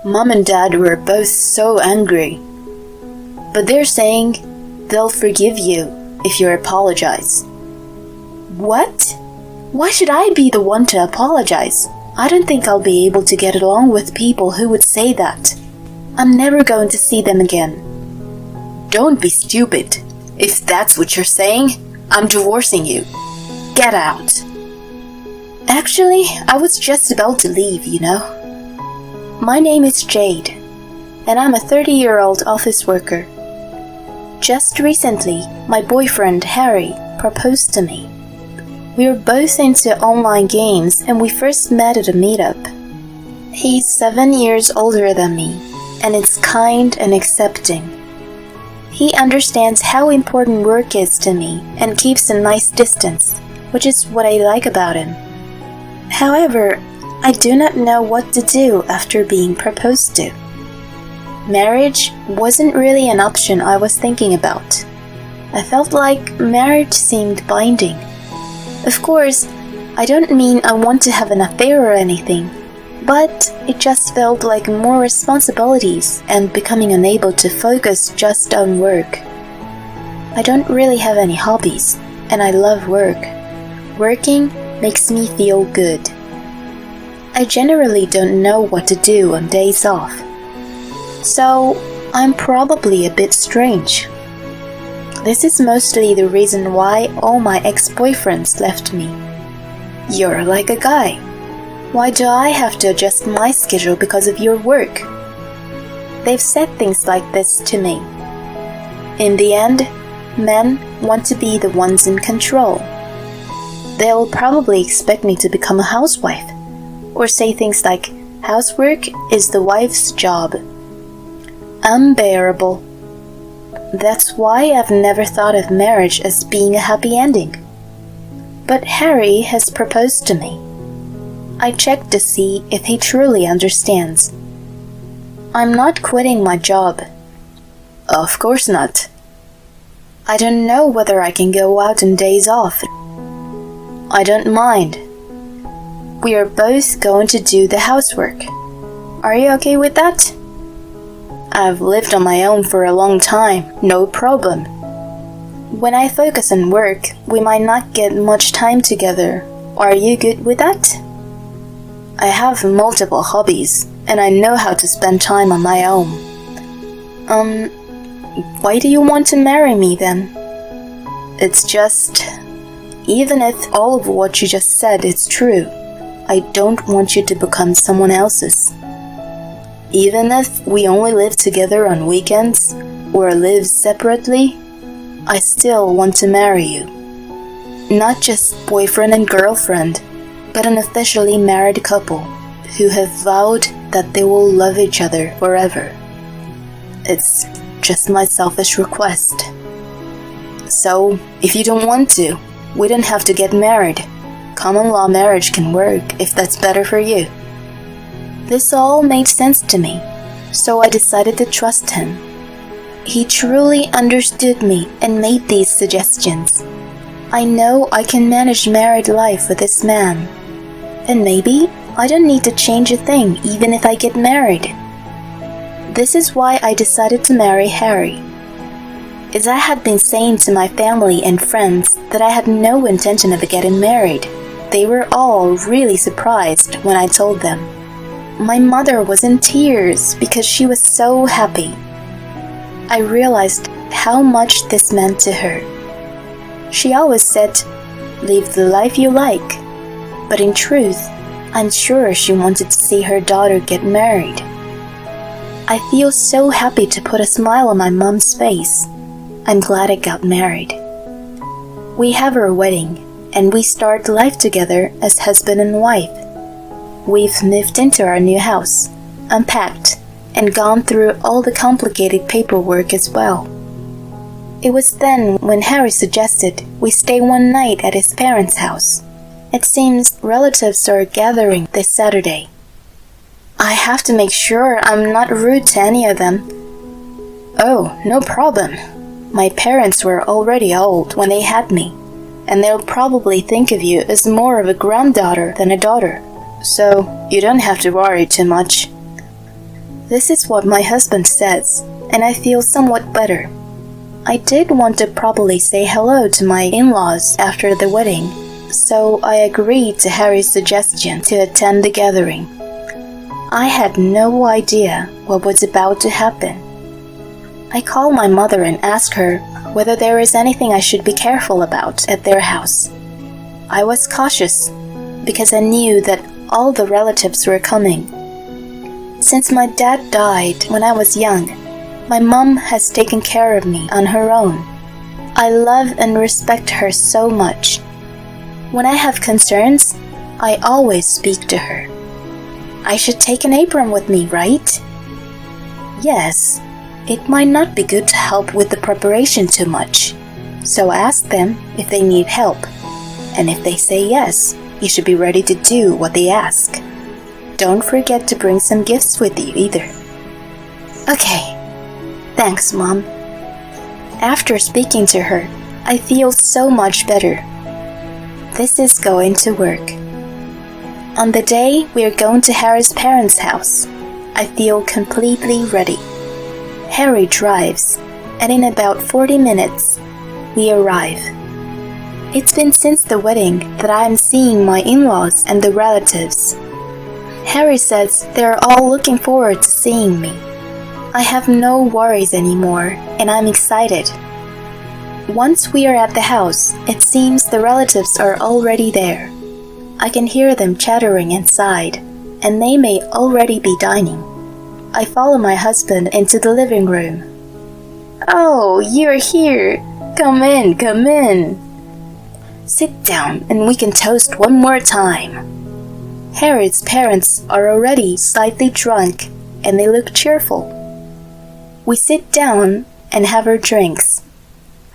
Mom and Dad were both so angry. But they're saying they'll forgive you if you apologize. What? Why should I be the one to apologize? I don't think I'll be able to get along with people who would say that. I'm never going to see them again. Don't be stupid. If that's what you're saying, I'm divorcing you. Get out. Actually, I was just about to leave, you know. My name is Jade, and I'm a 30-year-old office worker. Just recently, my boyfriend Harry proposed to me. We were both into online games and we first met at a meetup. He's 7 years older than me, and is kind and accepting. He understands how important work is to me and keeps a nice distance, which is what I like about him. However, I do not know what to do after being proposed to. Marriage wasn't really an option I was thinking about. I felt like marriage seemed binding. Of course, I don't mean I want to have an affair or anything, but it just felt like more responsibilities and becoming unable to focus just on work. I don't really have any hobbies, and I love work. Working makes me feel good. I generally don't know what to do on days off, so I'm probably a bit strange. This is mostly the reason why all my ex-boyfriends left me. You're like a guy. Why do I have to adjust my schedule because of your work? They've said things like this to me. In the end, men want to be the ones in control. They'll probably expect me to become a housewife, or say things like, housework is the wife's job. Unbearable. That's why I've never thought of marriage as being a happy ending. But Harry has proposed to me. I checked to see if he truly understands. I'm not quitting my job. Of course not. I don't know whether I can go out on days off. I don't mind. We are both going to do the housework. Are you okay with that? I've lived on my own for a long time, no problem. When I focus on work, we might not get much time together. Are you good with that? I have multiple hobbies, and I know how to spend time on my own. Why do you want to marry me then? It's just, even if all of what you just said is true, I don't want you to become someone else's. Even if we only live together on weekends or live separately, I still want to marry you. Not just boyfriend and girlfriend, but an officially married couple who have vowed that they will love each other forever. It's just my selfish request. So, if you don't want to, we don't have to get married. Common law marriage can work if that's better for you. This all made sense to me, so I decided to trust him. He truly understood me and made these suggestions. I know I can manage married life with this man. And maybe I don't need to change a thing even if I get married. This is why I decided to marry Harry. As I had been saying to my family and friends that I had no intention of getting married, they were all really surprised when I told them. My mother was in tears because she was so happy. I realized how much this meant to her. She always said, "Live the life you like." But in truth, I'm sure she wanted to see her daughter get married. I feel so happy to put a smile on my mom's face. I'm glad I got married. We have our wedding, and we start life together as husband and wife. We've moved into our new house, unpacked, and gone through all the complicated paperwork as well. It was then when Harry suggested we stay one night at his parents' house. It seems relatives are gathering this Saturday. I have to make sure I'm not rude to any of them. Oh, no problem. My parents were already old when they had me, and they'll probably think of you as more of a granddaughter than a daughter, so you don't have to worry too much. This is what my husband says, and I feel somewhat better. I did want to properly say hello to my in-laws after the wedding, so I agreed to Harry's suggestion to attend the gathering. I had no idea what was about to happen. I called my mother and asked her whether there is anything I should be careful about at their house. I was cautious because I knew that all the relatives were coming. Since my dad died when I was young, my mom has taken care of me on her own. I love and respect her so much. When I have concerns, I always speak to her. I should take an apron with me, right? Yes, it might not be good to help with the preparation too much. So ask them if they need help. And if they say yes, you should be ready to do what they ask. Don't forget to bring some gifts with you either. Okay. Thanks, Mom. After speaking to her, I feel so much better. This is going to work. On the day we are going to Harry's parents' house, I feel completely ready. Harry drives, and in about 40 minutes, we arrive. It's been since the wedding that I am seeing my in-laws and the relatives. Harry says they're all looking forward to seeing me. I have no worries anymore, and I'm excited. Once we are at the house, it seems the relatives are already there. I can hear them chattering inside, and they may already be dining. I follow my husband into the living room. Oh, you're here. Come in, come in. Sit down and we can toast one more time. Harry's parents are already slightly drunk, and they look cheerful. We sit down and have our drinks.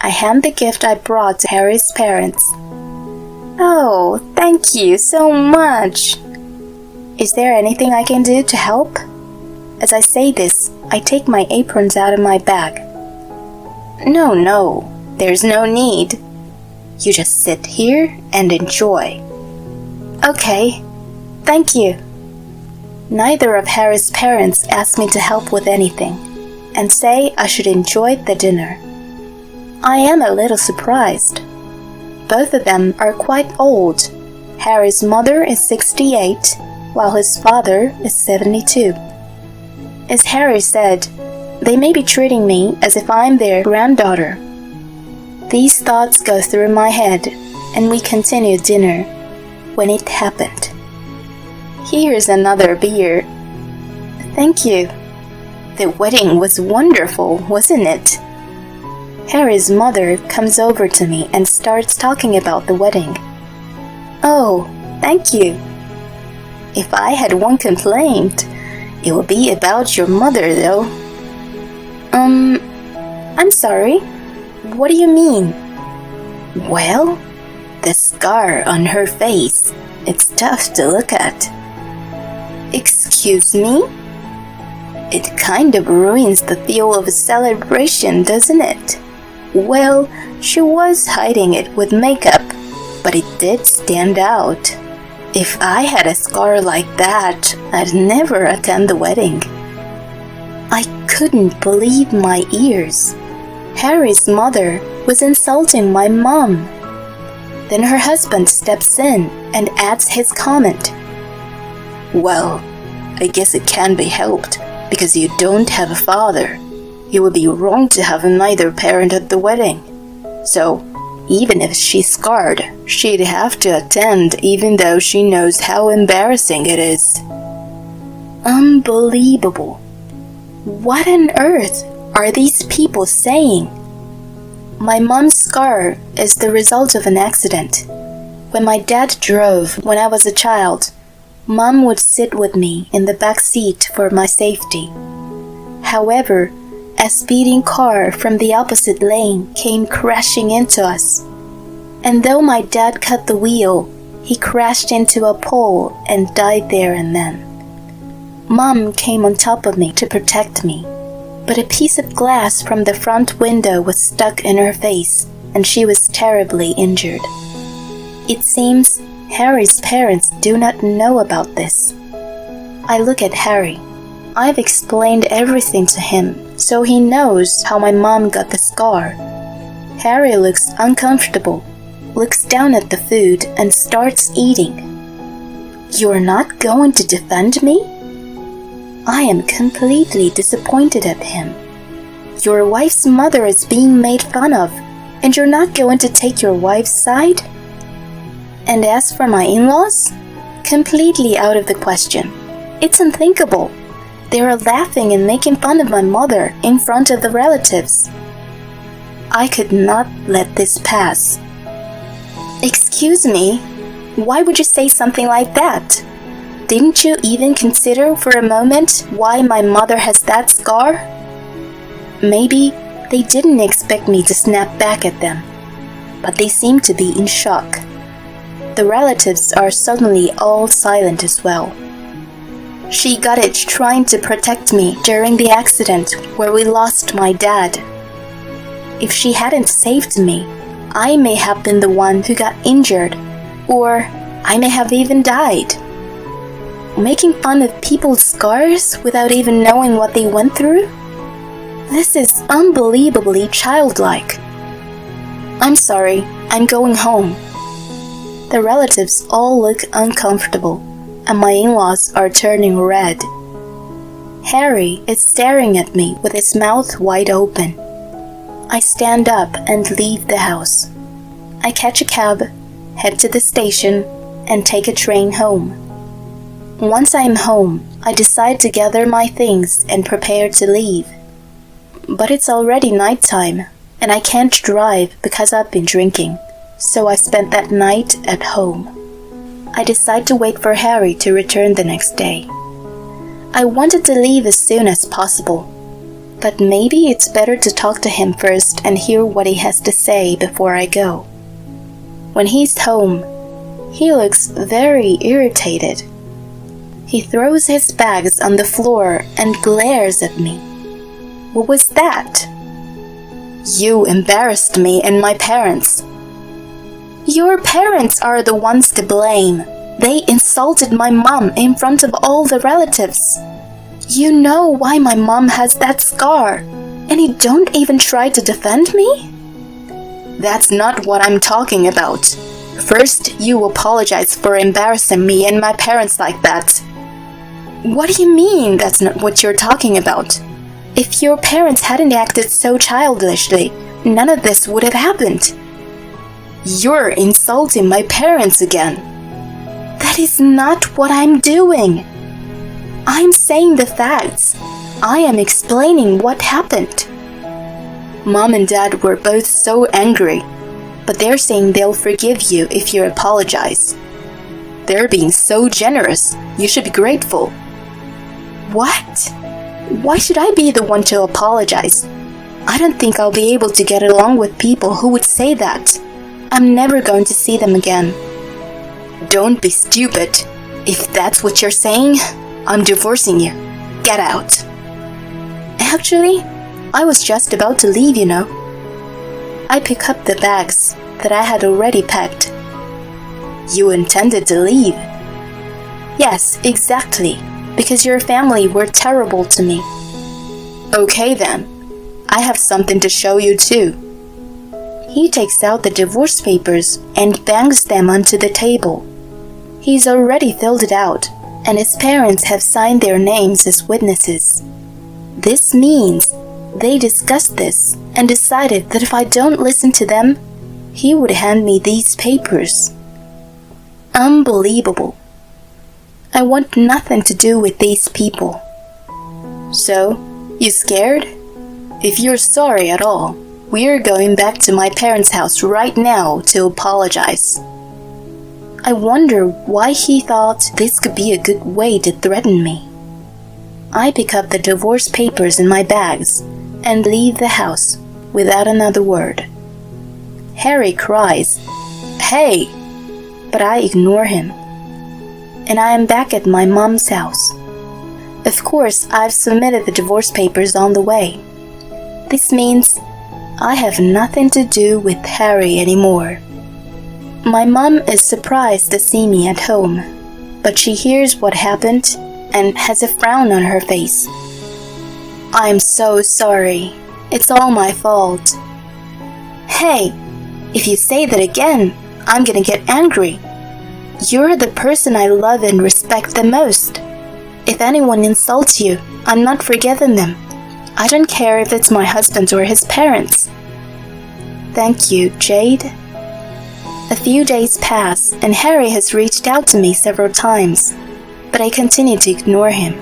I hand the gift I brought to Harry's parents. Oh, thank you so much. Is there anything I can do to help? As I say this, I take my aprons out of my bag. No, there's no need. You just sit here and enjoy. Okay, thank you. Neither of Harry's parents asked me to help with anything, and say I should enjoy the dinner. I am a little surprised. Both of them are quite old. Harry's mother is 68, while his father is 72. As Harry said, they may be treating me as if I'm their granddaughter. These thoughts go through my head, and we continue dinner when it happened. Here's another beer. Thank you. The wedding was wonderful, wasn't it? Harry's mother comes over to me and starts talking about the wedding. Oh, thank you. If I had one complaint, it would be about your mother, though. I'm sorry. What do you mean? Well, the scar on her face. It's tough to look at. Excuse me? It kind of ruins the feel of a celebration, doesn't it? Well, she was hiding it with makeup, but it did stand out. If I had a scar like that, I'd never attend the wedding. I couldn't believe my ears. Harry's mother was insulting my mom. Then her husband steps in and adds his comment. Well, I guess it can be helped because you don't have a father. It would be wrong to have neither parent at the wedding. So, even if she's scarred, she'd have to attend even though she knows how embarrassing it is. Unbelievable. What on earth are these people saying? My mom's scar is the result of an accident. When my dad drove when I was a child, Mom would sit with me in the back seat for my safety. However, a speeding car from the opposite lane came crashing into us. And though my dad cut the wheel, he crashed into a pole and died there and then. Mom came on top of me to protect me, but a piece of glass from the front window was stuck in her face, and she was terribly injured. It seems Harry's parents do not know about this. I look at Harry. I've explained everything to him, so he knows how my mom got the scar. Harry looks uncomfortable, looks down at the food, and starts eating. You're not going to defend me? I am completely disappointed at him. Your wife's mother is being made fun of, and you're not going to take your wife's side? And as for my in-laws? Completely out of the question. It's unthinkable. They are laughing and making fun of my mother in front of the relatives. I could not let this pass. Excuse me, why would you say something like that? Didn't you even consider for a moment why my mother has that scar? Maybe they didn't expect me to snap back at them, but they seem to be in shock. The relatives are suddenly all silent as well. She got it trying to protect me during the accident where we lost my dad. If she hadn't saved me, I may have been the one who got injured, or I may have even died. Making fun of people's scars without even knowing what they went through? This is unbelievably childlike. I'm sorry, I'm going home. The relatives all look uncomfortable, and my in-laws are turning red. Harry is staring at me with his mouth wide open. I stand up and leave the house. I catch a cab, head to the station, and take a train home. Once I am home, I decide to gather my things and prepare to leave. But it's already nighttime, and I can't drive because I've been drinking, so I spent that night at home. I decide to wait for Harry to return the next day. I wanted to leave as soon as possible, but maybe it's better to talk to him first and hear what he has to say before I go. When he's home, he looks very irritated. He throws his bags on the floor and glares at me. What was that? You embarrassed me and my parents. Your parents are the ones to blame. They insulted my mom in front of all the relatives. You know why my mom has that scar, and you don't even try to defend me? That's not what I'm talking about. First, you apologize for embarrassing me and my parents like that. What do you mean that's not what you're talking about? If your parents hadn't acted so childishly, none of this would have happened. You're insulting my parents again. That is not what I'm doing. I'm saying the facts. I am explaining what happened. Mom and Dad were both so angry, but they're saying they'll forgive you if you apologize. They're being so generous. You should be grateful. What? Why should I be the one to apologize? I don't think I'll be able to get along with people who would say that. I'm never going to see them again. Don't be stupid. If that's what you're saying, I'm divorcing you. Get out. Actually, I was just about to leave, you know. I pick up the bags that I had already packed. You intended to leave? Yes, exactly, because your family were terrible to me. Okay then, I have something to show you too. He takes out the divorce papers and bangs them onto the table. He's already filled it out, and his parents have signed their names as witnesses. This means they discussed this and decided that if I don't listen to them, he would hand me these papers. Unbelievable. I want nothing to do with these people. So, you scared? If you're sorry at all, we're going back to my parents' house right now to apologize. I wonder why he thought this could be a good way to threaten me. I pick up the divorce papers in my bags and leave the house without another word. Harry cries, "Hey!" but I ignore him. And I am back at my mom's house. Of course, I've submitted the divorce papers on the way. This means I have nothing to do with Harry anymore. My mom is surprised to see me at home, but she hears what happened and has a frown on her face. I'm so sorry. It's all my fault. Hey, if you say that again, I'm gonna get angry. You're the person I love and respect the most. If anyone insults you, I'm not forgiving them. I don't care if it's my husband or his parents. Thank you, Jade. A few days pass, and Harry has reached out to me several times, but I continue to ignore him.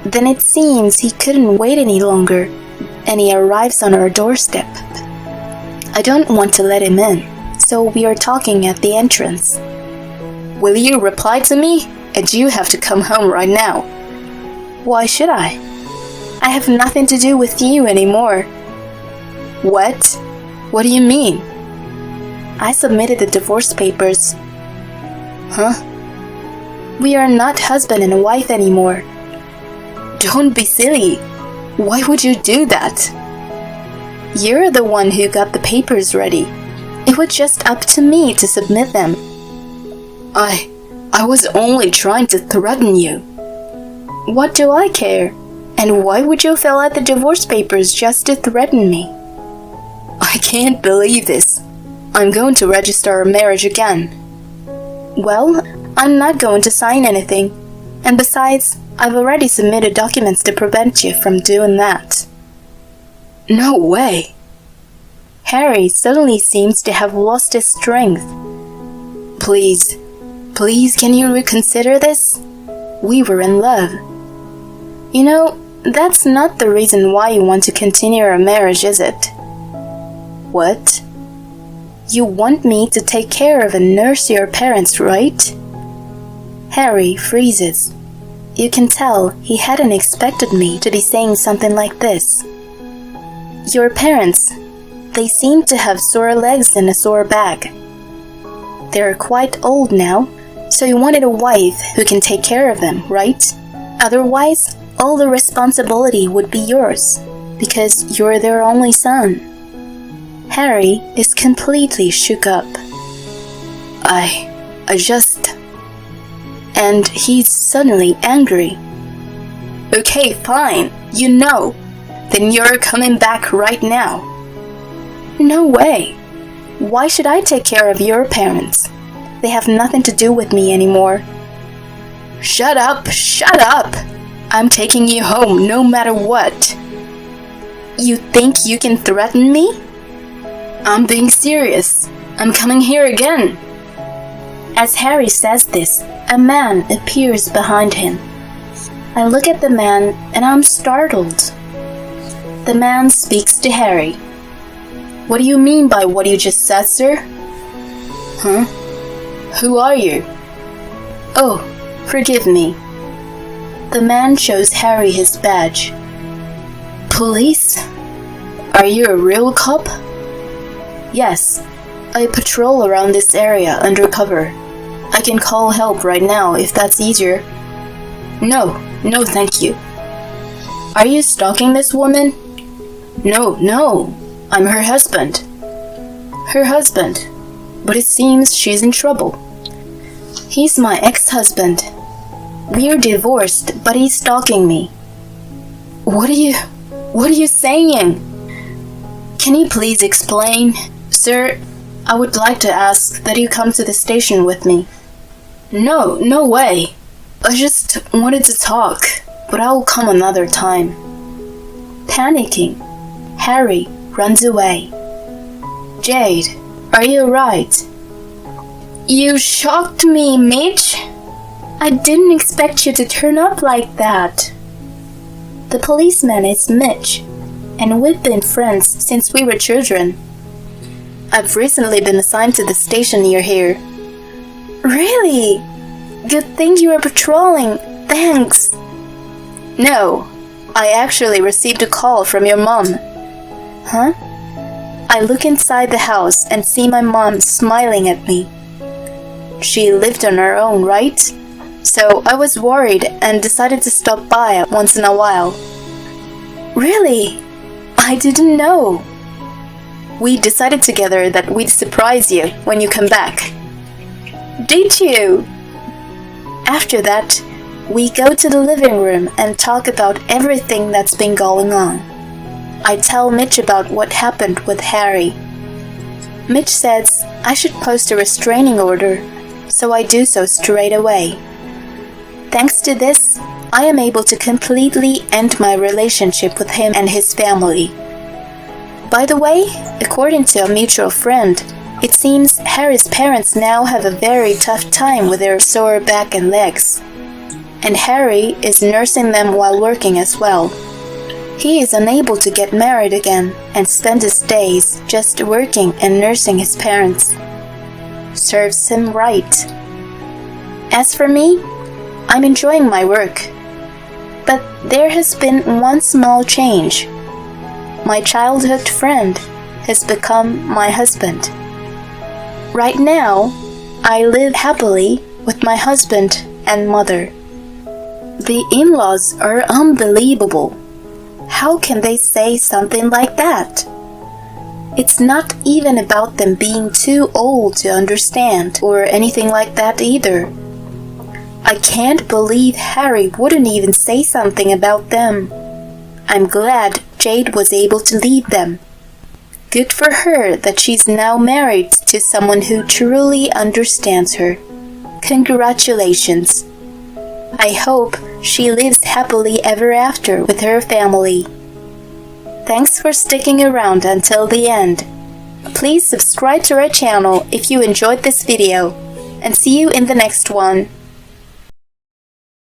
Then it seems he couldn't wait any longer, and he arrives on our doorstep. I don't want to let him in, so we are talking at the entrance. Will you reply to me? And you have to come home right now. Why should I? I have nothing to do with you anymore. What? What do you mean? I submitted the divorce papers. Huh? We are not husband and wife anymore. Don't be silly. Why would you do that? You're the one who got the papers ready. It was just up to me to submit them. I was only trying to threaten you. What do I care? And why would you fill out the divorce papers just to threaten me? I can't believe this. I'm going to register our marriage again. Well, I'm not going to sign anything. And besides, I've already submitted documents to prevent you from doing that. No way. Harry suddenly seems to have lost his strength. Please, can you reconsider this? We were in love. You know, that's not the reason why you want to continue our marriage, is it? What? You want me to take care of and nurse your parents, right? Harry freezes. You can tell he hadn't expected me to be saying something like this. Your parents, they seem to have sore legs and a sore back. They're quite old now, so you wanted a wife who can take care of them, right? Otherwise, all the responsibility would be yours, because you're their only son. Harry is completely shook up. I just... And he's suddenly angry. Okay, fine, you know. Then you're coming back right now. No way. Why should I take care of your parents? They have nothing to do with me anymore. Shut up! I'm taking you home no matter what. You think you can threaten me? I'm being serious. I'm coming here again. As Harry says this, a man appears behind him. I look at the man and I'm startled. The man speaks to Harry. What do you mean by what you just said, sir? Huh? Who are you? Oh, forgive me. The man shows Harry his badge. Police? Are you a real cop? Yes, I patrol around this area undercover. I can call help right now if that's easier. No, thank you. Are you stalking this woman? No, I'm her husband. Her husband? But it seems she's in trouble. He's my ex-husband. We're divorced, but he's stalking me. What are you saying? Can you please explain? Sir, I would like to ask that you come to the station with me. No way. I just wanted to talk, but I'll come another time. Panicking, Harry runs away. Jade, are you alright? You shocked me, Mitch. I didn't expect you to turn up like that. The policeman is Mitch, and we've been friends since we were children. I've recently been assigned to the station near here. Really? Good thing you were patrolling. Thanks. No, I actually received a call from your mom. Huh? I look inside the house and see my mom smiling at me. She lived on her own, right? So I was worried and decided to stop by once in a while. Really? I didn't know. We decided together that we'd surprise you when you come back. Did you? After that, We go to the living room and talk about everything that's been going on. I tell Mitch about what happened with Harry. Mitch says I should post a restraining order, so I do so straight away. Thanks to this, I am able to completely end my relationship with him and his family. By the way, according to a mutual friend, it seems Harry's parents now have a very tough time with their sore back and legs. And Harry is nursing them while working as well. He is unable to get married again and spend his days just working and nursing his parents. Serves him right. As for me, I'm enjoying my work. But there has been one small change. My childhood friend has become my husband. Right now, I live happily with my husband and mother. The in-laws are unbelievable. How can they say something like that? It's not even about them being too old to understand or anything like that either. I can't believe Harry wouldn't even say something about them. I'm glad Jade was able to leave them. Good for her that she's now married to someone who truly understands her. Congratulations. I hope she lives happily ever after with her family. Thanks for sticking around until the end. Please subscribe to our channel if you enjoyed this video, and see you in the next one.